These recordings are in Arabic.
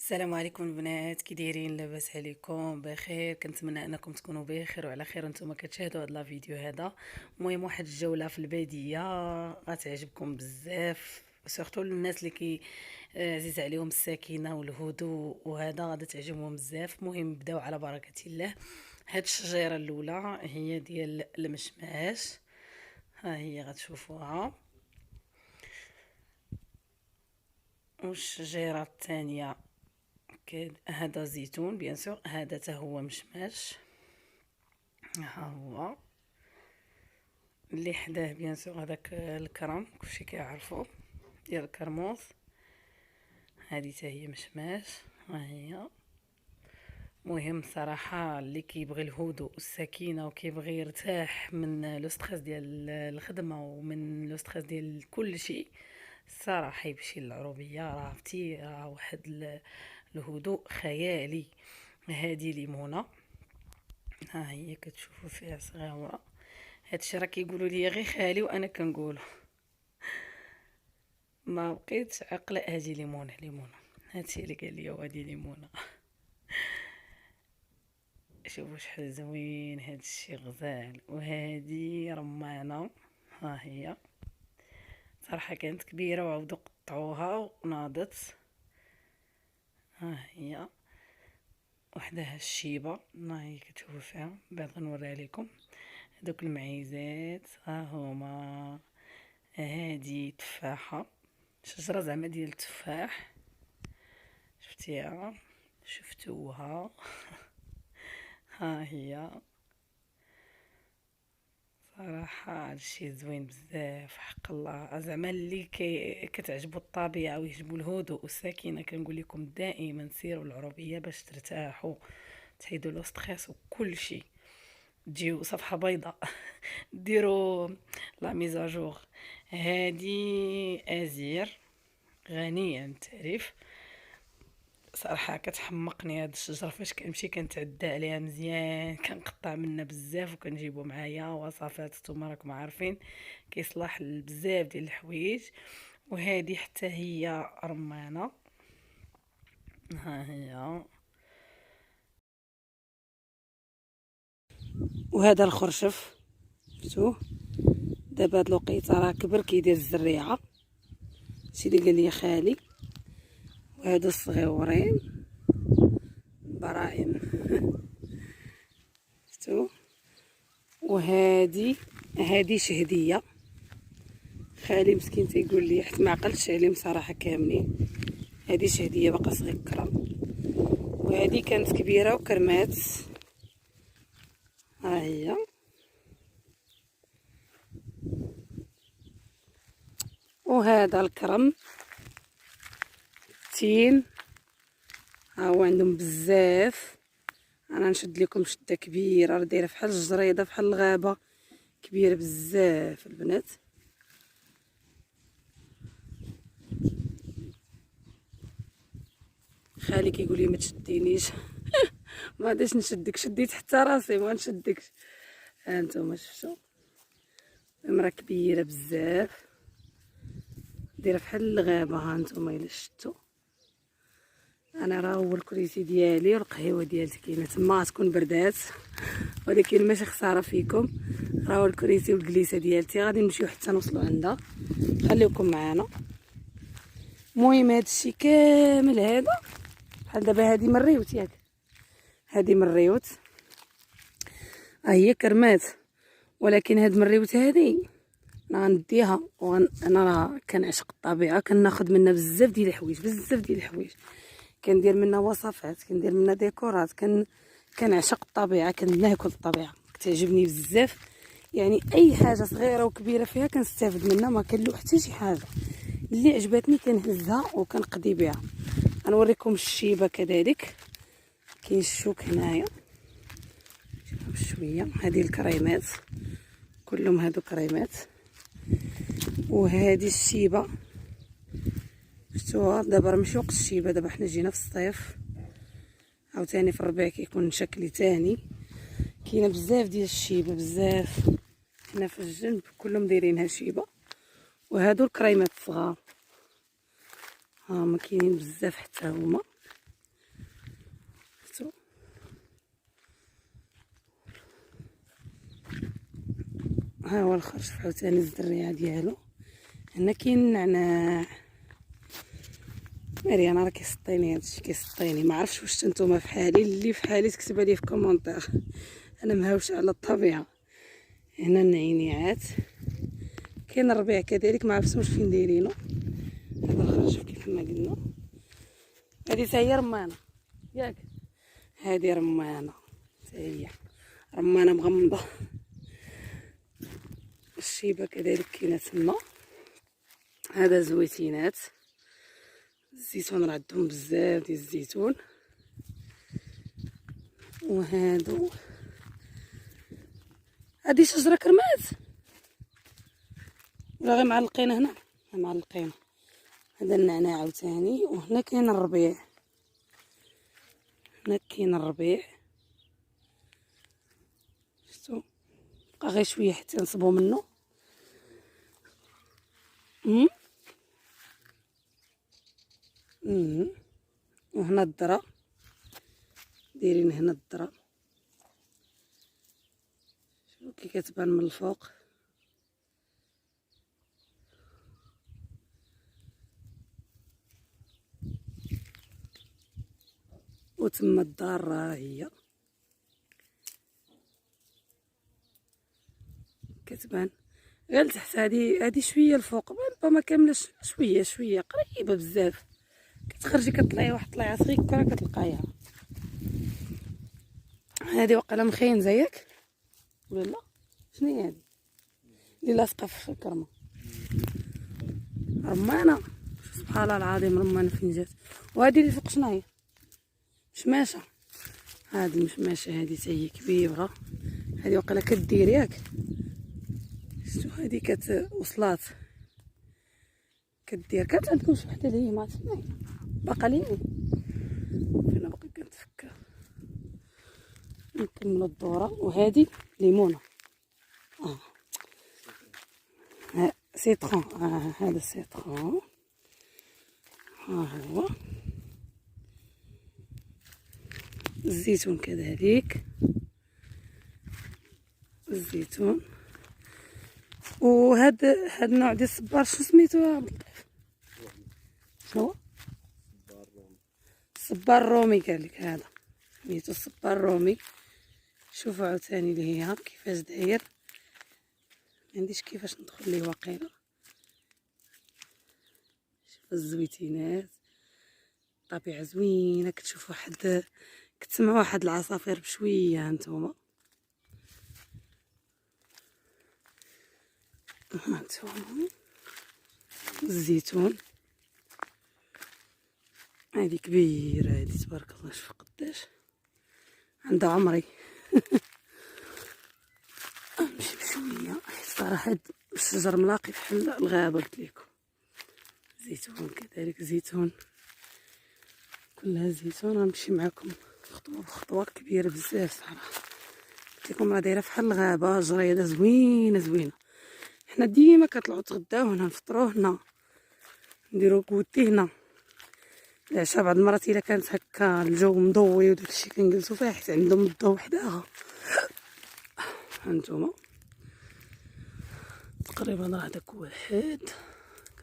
السلام عليكم البنات، كي دايرين؟ لاباس عليكم؟ بخير؟ كنتمنى انكم تكونوا بخير وعلى خير وانتم كتشاهدوا هذا الفيديو هذا. المهم واحد الجوله في الباديه غتعجبكم بزاف، سورتو الناس اللي عزيز عليهم السكينه والهدوء وهذا غادي تعجبهم بزاف. المهم بداو على بركه الله. هاد الشجيره الاولى هي ديال المشماش، ها هي غتشوفوها. والشجيره الثانيه هذا زيتون بيان سور، هذا تا هو مشماش، ها هو اللي حداه بيان سور هذاك الكرم كلشي كيعرفو ديال الكرموس. هذه تا هي مشماش، ها هي. مهم صراحه اللي كيبغي الهدوء والسكينه وكيبغي يرتاح من لو ستريس ديال الخدمه ومن لو ستريس ديال كل شيء، الصراحه يمشي للعروبيه. راه عرفتي راه واحد الهدوء خيالي. هذه ليمونه، ها هي كتشوفوا فيها صغيره. هادشي راه كيقولوا لي غير خالي وانا كنقوله، ما بقيتش عاقله. هذه ليمونه ليمونه، هادشي اللي قال لي وهذه ليمونه. شوفوا شحال زوين هادشي غزال. وهذه رمانه، ها هي صراحه كانت كبيره وعاودوا قطعوها وناضت. ها هي وحدها الشيبه، ما هي كتشوفوا فيها. بعد غنوريها لكم. هذوك المعيزات ها هما. هذه تفاحه، شجره زعما ديال التفاح، شفتيها؟ شفتوها؟ ها هي صراحه هادشي زوين بزاف حق الله. زعما اللي كتعجبو الطبيعه ويعجبو الهدوء والسكينه، كنقول لكم دائما سيروا العروبيه باش ترتاحوا، تحيدوا لو ستريس وكل شيء، تجيو صفحه بيضاء. ديروا لا ميزاجور. هادي ازير غنيه عن التعريف. صراحه كتحمقني هاد الشجره، فاش كنمشي كنتعدى عليها مزيان، كنقطع منها بزاف وكنجيبو معايا وصفات. نتوما راكم عارفين كيصلح بزاف ديال الحوايج. وهذه حتى هي رمانه، ها هي. وهذا الخرشف شفتوه؟ دابا هاد الوقيته راه كبر كيدير الزريعه، هادشي اللي قال لي خالي. وهادو الصغيورين براءم. شفتوا؟ وهادي شهديه. خالي مسكين تيقول لي حيت ما عقلتش عليهم صراحه كاملين. هادي شهديه باقا صغيره، وهادي كانت كبيره وكرمات، ها هي. وهذا الكرم تين، ها هو عندهم بزاف. انا نشد لكم شده كبيره، راه دايره فحال الجريده فحال الغابه، كبيره بزاف البنات. خالي كيقول لي ما تشدينيش. ما غاديش نشدك، شديت حتى راسي ما نشدكش. ها نتوما شفتوا المراه كبيره بزاف، دايره فحال الغابه. ها نتوما الا شفتوا، انا راه هو الكريسي ديالي والقهيوه ديالتي كاينه تما، تكون بردات ولكن ماشي خساره فيكم. راهو الكريسي والجليسه ديالتي غادي نمشيو حتى نوصلوا عندها، خليكم معنا. المهم هادشي كامل هذا بحال دابا هادي من الريوت ياك، هادي من الريوت، ها هي كرمات. ولكن هاد من الريوت هادي انا غنديها انا راه كنعشق الطبيعه، كناخذ منها بزاف ديال الحوايج، بزاف ديال الحوايج. كندير منها وصفات، كندير منها ديكورات، كنعشق الطبيعه، كناكل الطبيعه، كتعجبني بزاف. يعني اي حاجه صغيره وكبيره فيها كنستافد منها، ما كنلو حتى شي حاجه. اللي عجبتني كنهزها وكنقضي بها. غنوريكم الشيبه كذلك، كاين الشوك هنايا بشويه. هذه الكريمات كلهم هادو كريمات. وهذه الشيبه شفتوها؟ دابا راه ماشي وقت الشيبه، دابا حنا جينا في الصيف، عاوتاني في الربيع كيكون شكل تاني. كاينه بزاف ديال الشيبه بزاف هنا في الجنب، كلهم دايرينها شيبه. وهادو الكريمات الصغار، ها هما كاينين بزاف حتى هما. ها هو الاخر. شوف عاوتاني الزريعه ديالو. هنا كاين النعناع. مريم راه كيسطيني هادشي، كيسطيني. ما عرفتش واش نتوما فحالي. اللي فحالي تكتبها لي في كومونتير. انا مهاوشه على الطبيعه. هنا النعناعات. كاين الربيع كذلك، ما عرفتش فين دايرينو. هذا الخرج كيف ما قلنا. هذه حتى هي رمانه ياك. هذه رمانه حتى هي رمانه مغمضه. الشيبه كذلك كاينه تما. هذا زويتينات. الزيتون راه عندهم بزاف ديال الزيتون. وهادو هادي شجره كرمات ولا غير معلقين هنا؟ معلقين. هذا النعناع عاوتاني. وهنا كاين الربيع. هنا كاين الربيع. شفتو بقى غير شويه حتى نصبو منه. وهنا الذره دايرين. هنا الذره شوفوا كي كتبان من الفوق. وتما الدار راه هي كتبان غير لتحت. هادي شويه الفوق ما كاملاش، شويه شويه قريبه بزاف. كتخرجي كطلعي واحد طليعه صغيره راه كتلقايها. هادي وقيلا مخينزه ياك ولا لا؟ شنو هي هادي اللي لاصقه في الكرمه؟ رمانه. سبحان الله العظيم رمانه فين جات. وهادي اللي فوق شنو هي؟ مشماشه. هادي مشماشه. هادي حتى هي كبيره. هادي وقيلا كدير ياك. شتو هادي وصلات كدير. كانت عندكم شي وحده اللي هي ما عرفتش باقا لي فين باقي كنتفكر. نكملوا الدوره. وهادي ليمونه. سيترون. هذا سيترون. ها هو الزيتون كذلك. الزيتون. وهاد النوع ديال الصبار شنو سميتو يا عبد اللطيف؟ شنو؟ الصبار الرومي قالك. هذا سميتو الصبار الرومي. شوفوا عاوتاني اللي هي كيفاش داير. ما عنديش كيفاش ندخل ليه واقيلا. شوفوا الزويتينات. الطبيعه زوينه. كتشوف واحد كتسمعوا واحد العصافير بشويه هانتوما. هانتوما الزيتون. هادي كبيره. هادي تبارك الله. شوف قداش عندها عمري. نمشي بشويه حيت صراحه الشجر ملاقي بحال الغابه قلت لكم. زيتون كذلك. زيتون كلها زيتون. غنمشي معكم خطوه بخطوه. كبيره بزاف صراحه. قلت لكم راه دايره بحال الغابه. جريده زوينه زوينه. حنا ديما كنطلعوا نتغداو هنا، نفطروا هنا، نديرو كوتي هنا. العشاء بعض المرات الا كانت هكا الجو مضوي وداكشي كنجلسو فيها حيت عندهم الضو حداها. هانتوما تقريبا راه داك واحد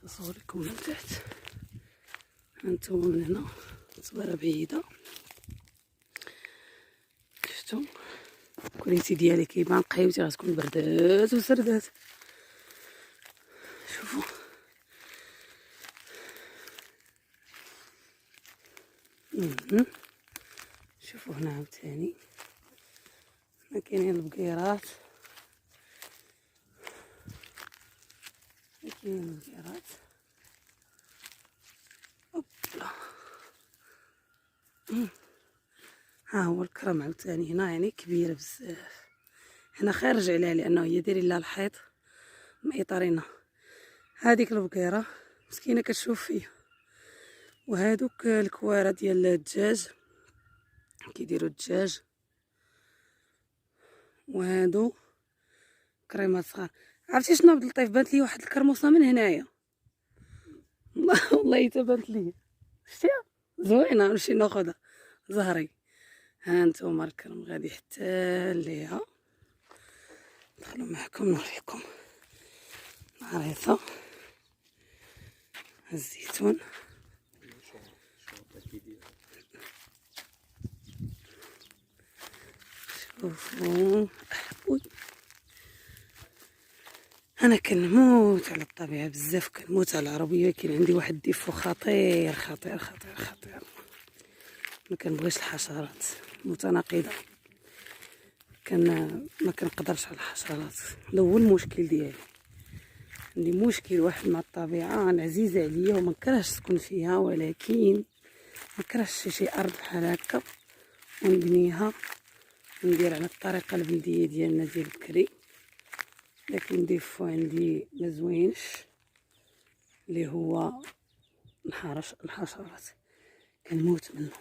كنصور لكم من تحت. هانتوما من هنا تصويره بعيده. شفتو الكريتي ديالي كيبان قهيوتي غتكون بردات وسردات. شوفوا شوفوا هنا عاوتاني. هنا كاينين البقيرات. كاينين البقيرات. اوبلا. ها هو الكرم عاوتاني هنا. يعني كبيره بزاف. هنا خارج عليها لانه هي دايرين لها الحيط ميطرينها. هذيك البقيره مسكينه كتشوف فيا. وهادوك الكواره ديال الدجاج كيديروا الدجاج. وهادو كريمات صغار. عرفتي شنو عبد اللطيف؟ بانت لي واحد الكرموسه من هنايا. والله حتى بانت لي. شتيها زوينه. نمشي ناخذها زهري. ها نتوما الكرم غادي حتى ليها. ندخلو معكم نوريكم العريضة الزيتون. شوفوا وي. انا كنموت على الطبيعه بزاف، كنموت على العربيه. كاين عندي واحد الديفو خطير خطير خطير خطير، ما كنبغيش الحشرات متناقضه. ما كنقدرش على الحشرات. هو المشكل ديالي، عندي مشكل واحد مع الطبيعه العزيزه عليا وما نكرهش نسكن فيها، ولكن ما كرهش شي ارض بحال هكا ونبنيها وندير على الطريقه البلديه ديالنا ديال بكري. لكن ديفو عندي ما زوينش اللي هو الحشرات، كنموت منه.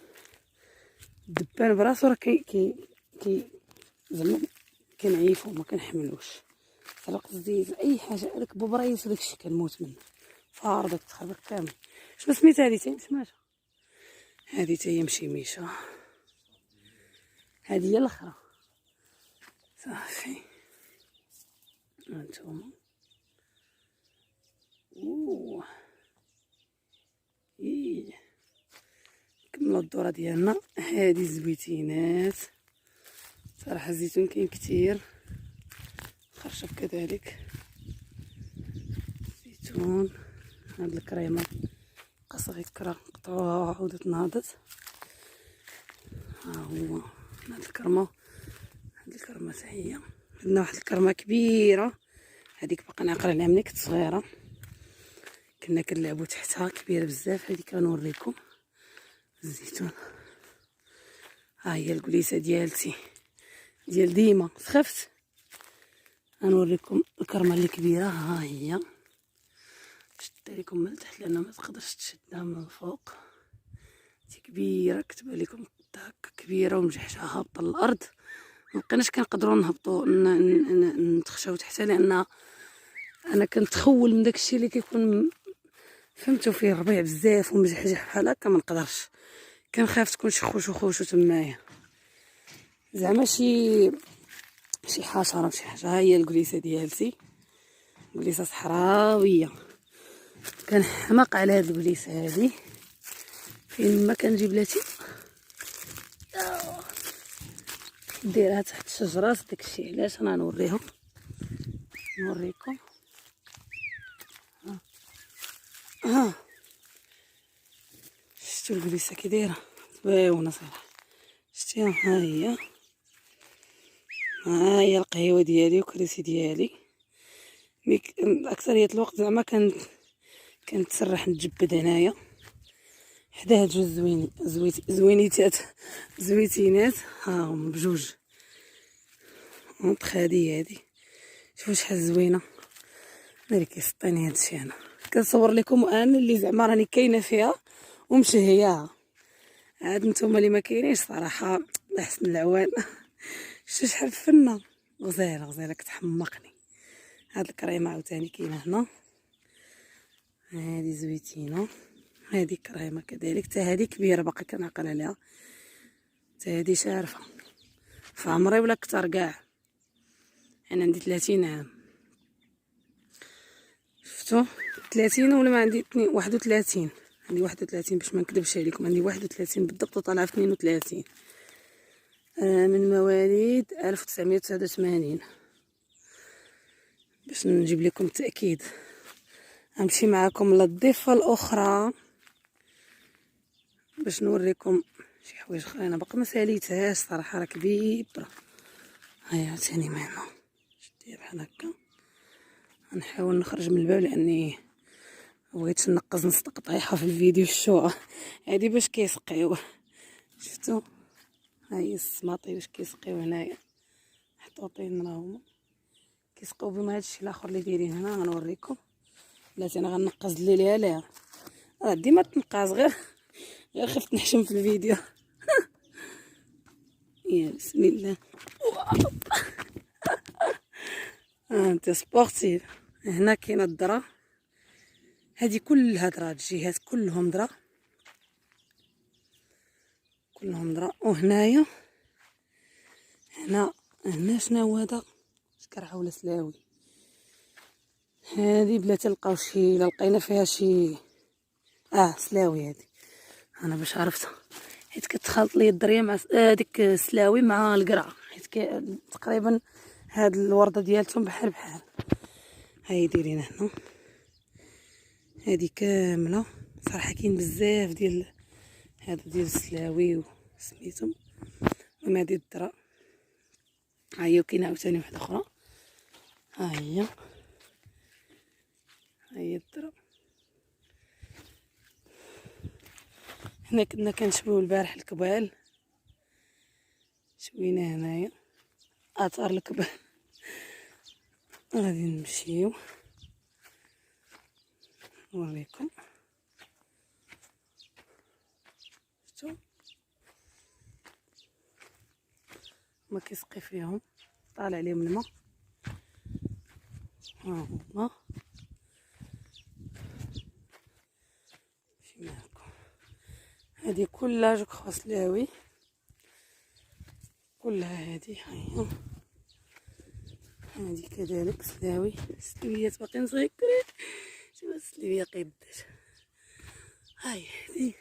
الدبان براسو راه كي زعما كنعيفو ما كنحملوش. قصدي اي حاجه هذاك بوبريس وداكشي كنموت منه، فار داك التخربيق كامل. شنو سميتها هادي؟ تيمشماشه هادي، تاهي مشيميشه. هادي هي الاخرى صافي. هانتوما كملوا الدوره ديالنا. هادي الزويتينات صراحه، الزيتون كاين كتير، الخرشف كذلك زيتون. هاد الكريمه بقى غير تكرا نقطعوها وعاودت ناضت. ها هو هاد الكرمه، هاد الكرمه حتى هي عندنا واحد الكرمه كبيره، هذيك باقا نعقل عليها ملي كنت صغيره، كنا كنلعبوا تحتها، كبيره بزاف. هذه كنوريكم الزيتون. ها هي الكليسه ديالتي ديال ديما سخفت. غنوريكم الكرمه اللي كبيره، ها هي. شدها لكم من تحت لان ما تقدرش تشدها من الفوق. هي كبيره، كتبها لكم هكا كبيره ومجحشه هابطه للارض. مبقيناش كنقدروا نهبطوا نتخشاو تحتها، لان انا كنتخول من داكشي اللي كيكون فهمتوا فيه الربيع بزاف ومجحجح بحال هكا. ما نقدرش، كنخاف تكون شي خوشو تمايا، زعما شي حشره شي حاجه. ها هي الكليسه ديالتي، كليسه صحراويه. كنحماق على هاد الكليسه هادي، فين ما كنجيب لاتي ديرها تحت الشجرات. داكشي علاش انا نوريكم. ها شفتوا الكليسه كي دايره زوينه صراحه. شتيها؟ ها هي القهيوه ديالي وكريسي ديالي. اكثريه الوقت زعما كنتسرح نتجبد هنايا حدا هاد جوج زويتينات. ها هما بجوج اونطخ. هادي شوفوا شحال زوينه. انا اللي كيسطيني هادشي، انا كنصور لكم انا اللي زعما راني كاينه فيها ومشهياها. عاد نتوما اللي ما كاينينش صراحه الله يحسن العوان. شتو شحال فنه غزاله كتحمقني. هاد الكريمه عاوتاني كاينه هنا، هادي زويتينه. هادي كريمه كذلك، حتى هادي كبيره باقا كنعقل عليها، حتى هادي شارفه في عمري ولا كتر كاع. انا عندي 30 عام، شفتو 30 ولا ما عندي 31. عندي 31 باش ما نكذبش عليكم، عندي 31 بالضبط وطالعه في 32 من مواليد 1989 باش نجيب لكم التأكيد. غنمشي معكم للضفة الأخرى باش نوريكم شي حوايج اخرين. انا باقا ما ساليتهاش صراحه، راه كبيره. هيا عاوتاني معنا شديها بحال هكا. غنحاول نخرج من الباب لاني بغيتش نقز نصدق طايحه في الفيديو. الشوعه هادي باش كيسقيو، شفتو؟ ها هي السماطي باش كيسقيو هنايا محطوطين، راهما كيسقيو بما هادشي الاخر اللي دايرين هنا. غنوريكم. بلاتي انا غنقز الليل ليها، راه ديما تنقاز، غير خفت نحشم في الفيديو. يا بسم الله. انت سبورتيف. هنا كاينه الذره، هذه كلها ذره، الجهات كلهم ذره كلهم ذره. وهنايا هنا شنو هو هذا؟ قرعه ولا سلاوي. هذه بلا تلقاو شي، الا لقينا فيها شي سلاوي. هذه انا باش عرفتها حيت كتخلط لي الدريه مع ديك السلاوي مع القرعه، حيت تقريبا هاد الورده ديالتهم بحال بحال. هاي دايرين هنا هذه كامله صراحه. كاين بزاف ديال هذا ديال السلاوي وسميتهم. المهم هذه الذره. ها هي كاينه عاوتاني وحده اخرى. ها هي الذره. هنا كنا كنشويو البارح الكبال، شوينا هنايا اثار الكبال. غادي نمشيو نوريكم. شفتوا ما كيسقي فيهم، طالع عليهم الماء. ها هما شي معكم. هذه كلها جو كخوا سلاوي، كلها هذه. هذه كذلك سلاوي. سلويات باقيين صغيرين. شوف السلويه قداش. هاي هذه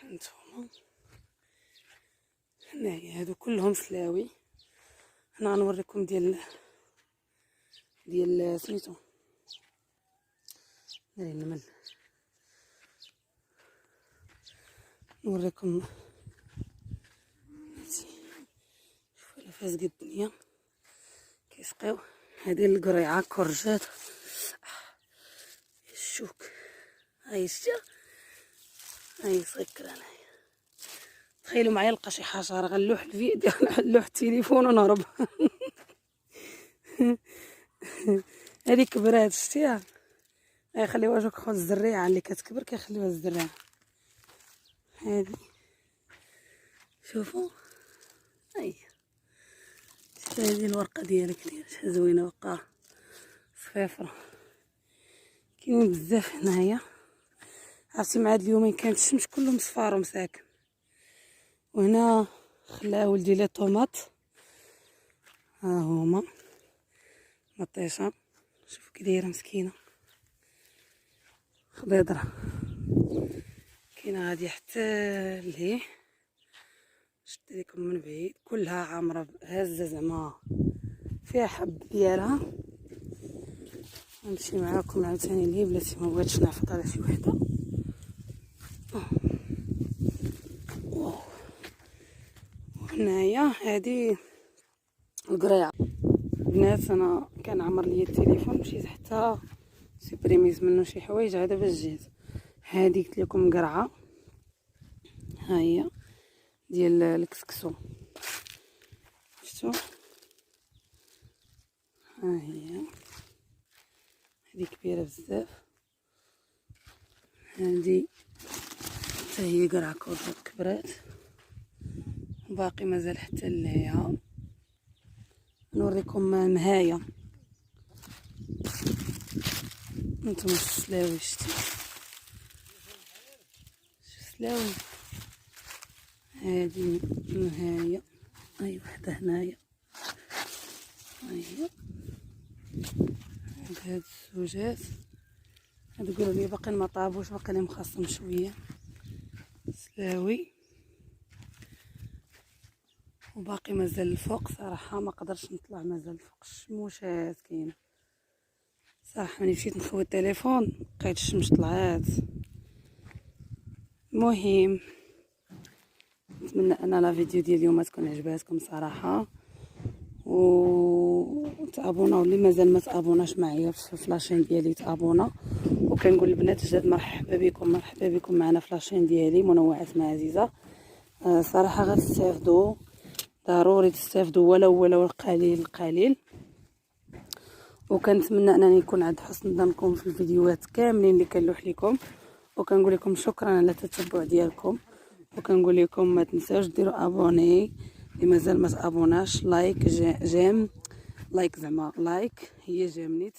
هانتوما. هنايا هادو كلهم سلاوي. هنا غنوريكم ديال سميتو داير النمل. نوريكم شوفوا لافاز الدنيا كيسقيو. هذه القريعه كرجات. الشوك هاي الشتا. هاي سكر انايا. تخيلوا معايا لقى شي حشره غنلوح الفيديو غنلوح التليفون ونهرب. هذه كبرات شتيها. خليوها جو كخوا الزريعه اللي كتكبر كيخليوها الزريعه. هذه شوفوا. هذه الورقه ديالك شحال زوينه وقع صفيفره. كاينين بزاف هنايا. عرفتي مع هاد اليومين كانت الشمس كلهم صفار ومساكن. وهنا خلاه ولدي لي طوماط. ها هما مطيشه. شوفوا كي دايره مسكينه خضيضره. كاينه غادي حتى لهيه. شفت لكم من بعيد كلها عامره هازه زعما فيها حب ديالها. نمشي معاكم عاوتاني لهيه بلاتي ما بغيتش نعفط على شي وحده. وهنايا هذه القريعه. البنات انا كان عمر ليا التليفون مشيت حتى سيبريميز منه شي حوايج عاد باش جيت. هذه قلت لكم قرعه. ها هي ديال الكسكسو. شفتوا. ها هي هذه كبيره بزاف. هذه حتى هي قرعه كبرات. باقي مازال حتى لهيها. نوريكم مهايه. انتم السلاوي شتي سلاوي. هذه مهايه. هاي وحده هنايا. هاي هاد الزوجات. هاد قولوا لي باقيين ما طابوش، باقي لهم خاصهم شويه سلاوي. وباقي مازال الفوق صراحه ما قدرش نطلع مازال الفوق. الشموشات كاينه صراحه. ملي مشيت نخوي التليفون لقيت الشمس طلعات. المهم نتمنى ان لا فيديو ديال اليوم تكون عجباتكم صراحه. وتابونا واللي مازال ما تابوناش معايا في لاشين ديالي تابونا. وكنقول البنات جداد مرحبا بكم معنا في لاشين ديالي منوعات مع عزيزه. صراحه غتستافدوا ضروري تستافدوا ولو القليل. وكنتمنى انني نكون عند حسن ظنكم في الفيديوهات كاملين اللي كنلوح لكم. وكنقول لكم شكرا على التتبع ديالكم. وكنقول لكم ما تنساوش ديروا ابوني اللي مازال ما تابوناش. لايك جيم لايك زعما لايك هي جيم نيت.